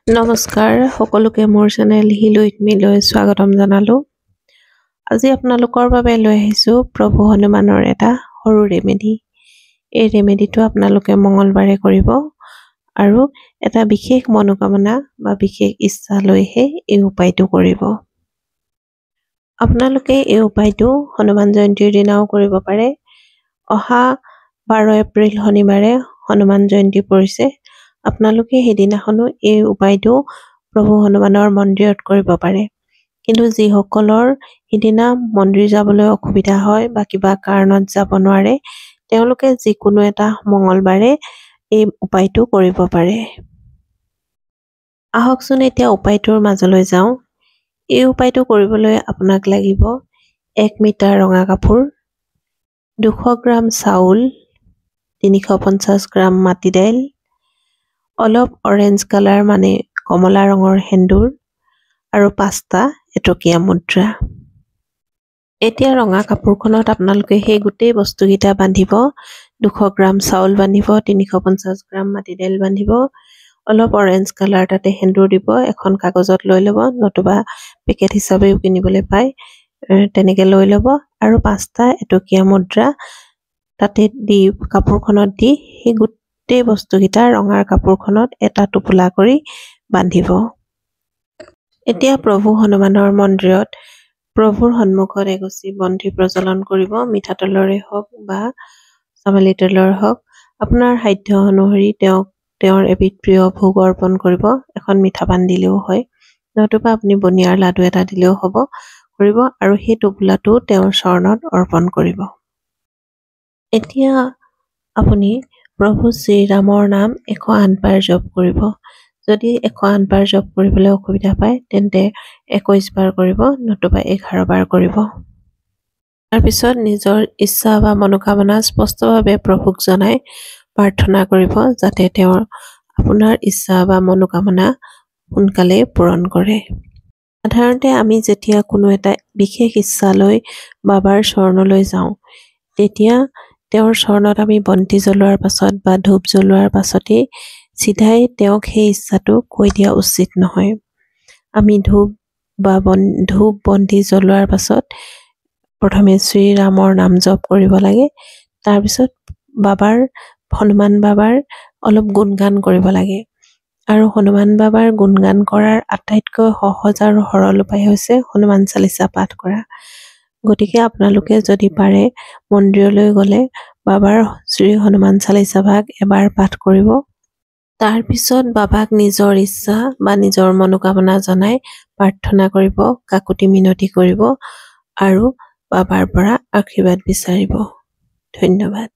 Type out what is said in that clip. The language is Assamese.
নমস্কাৰ সকলোকে মোৰ চেনেল হিল উইথ মি লৈ স্বাগতম জনালো। আজি আপোনালোকৰ বাবে লৈ আহিছো প্ৰভু হনুমানৰ এটা সৰু ৰেমেডি। এই ৰেমেডিটো আপোনালোকে মঙ্গলবাৰে কৰিব আৰু এটা বিশেষ মনোকামনা বা বিশেষ ইচ্ছা লৈহে এই উপায়টো কৰিব। আপোনালোকে এই উপায়টো হনুমান জয়ন্তীৰ দিনাও কৰিব পাৰে। অহা 12 এপ্ৰিল শনিবাৰে হনুমান জয়ন্তী পৰিছে। আপোনালোকে সেইদিনাখনো এই উপায়টো প্ৰভু হনুমানৰ মন্দিৰত কৰিব পাৰে। কিন্তু যিসকলৰ সেইদিনা মন্দিৰ যাবলৈ অসুবিধা হয় বা কিবা কাৰণত যাব নোৱাৰে তেওঁলোকে যিকোনো এটা মঙ্গলবাৰে এই উপায়টো কৰিব পাৰে। আহকচোন এতিয়া উপায়টোৰ মাজলৈ যাওঁ। এই উপায়টো কৰিবলৈ আপোনাক লাগিব 1 মিটাৰ ৰঙা কাপোৰ, 200 গ্ৰাম চাউল, 350 গ্ৰাম মাটি দাইল, অলপ অৰেঞ্জ কালাৰ মানে কমলা ৰঙৰ সেন্দুৰ আৰু 5টা এটকীয়া মুদ্ৰা। এতিয়া ৰঙা কাপোৰখনত আপোনালোকে সেই গোটেই বস্তুকেইটা বান্ধিব। 200 গ্ৰাম চাউল বান্ধিব, 350 গ্ৰাম মাটি দাইল বান্ধিব, অলপ অৰেঞ্জ কালাৰ তাতে সেন্দুৰ দিব, এখন কাগজত লৈ ল'ব, নতুবা পেকেট হিচাপেও কিনিবলৈ পায়, তেনেকে লৈ ল'ব আৰু 5টা এটকীয়া মুদ্ৰা তাতে দি কাপোৰখনত দি সেই গোটেই বস্তুকেইটা ৰঙাৰ কাপোৰখনত এটা টোপোলা কৰি বান্ধিব। এতিয়া প্ৰভু হনুমানৰ মন্দিৰত প্ৰভুৰ সন্মুখত এগছি বন্তি প্ৰজ্বলন কৰিব। মিঠাতেলৰে হওক বা চামেলি তেলৰ হওক, আপোনাৰ সাধ্য অনুসৰি তেওঁৰ এবিধ প্ৰিয় ভোগ অৰ্পণ কৰিব। এখন মিঠা পান দিলেও হয়, নতুবা আপুনি বনিয়াৰ লাডু এটা দিলেও হ'ব কৰিব আৰু সেই টোপোলাটো তেওঁৰ চৰণত অৰ্পণ কৰিব। এতিয়া আপুনি প্ৰভু শ্ৰীৰামৰ নাম 108 বাৰ জপ কৰিব। যদি 108 বাৰ জপ কৰিবলৈ অসুবিধা পায় তেন্তে 21 বাৰ কৰিব, নতুবা 11 বাৰ কৰিব। তাৰপিছত নিজৰ ইচ্ছা বা মনোকামনা স্পষ্টভাৱে প্ৰভুক জনাই প্ৰাৰ্থনা কৰিব যাতে তেওঁৰ আপোনাৰ ইচ্ছা বা মনোকামনা সোনকালে পূৰণ কৰে। সাধাৰণতে আমি যেতিয়া কোনো এটা বিশেষ ইচ্ছা লৈ বাবাৰ চৰণলৈ যাওঁ তেতিয়া তেওঁৰ চৰণত আমি বন্তি জ্বলোৱাৰ পাছত বা ধূপ জ্বলোৱাৰ পাছতেই চিধাই তেওঁক সেই ইচ্ছাটো কৈ দিয়া উচিত নহয়। আমি ধূপ বন্তি জ্বলোৱাৰ পাছত প্ৰথমে শ্ৰীৰামৰ নাম জপ কৰিব লাগে। তাৰপিছত হনুমান বাবাৰ অলপ গুণগান কৰিব লাগে আৰু হনুমান বাবাৰ গুণগান কৰাৰ আটাইতকৈ সহজ আৰু সৰল উপায় হৈছে হনুমান চালিচা পাঠ কৰা। গতিকে আপোনালোকে যদি পাৰে মন্দিৰলৈ গ'লে বাবাৰ শ্ৰী হনুমান চালিচা ভাগ এবাৰ পাঠ কৰিব। তাৰপিছত বাবাক নিজৰ ইচ্ছা বা নিজৰ মনোকামনা জনাই প্ৰাৰ্থনা কৰিব, কাকুতি মিনতি কৰিব আৰু বাবাৰ পৰা আশীৰ্বাদ বিচাৰিব। ধন্যবাদ।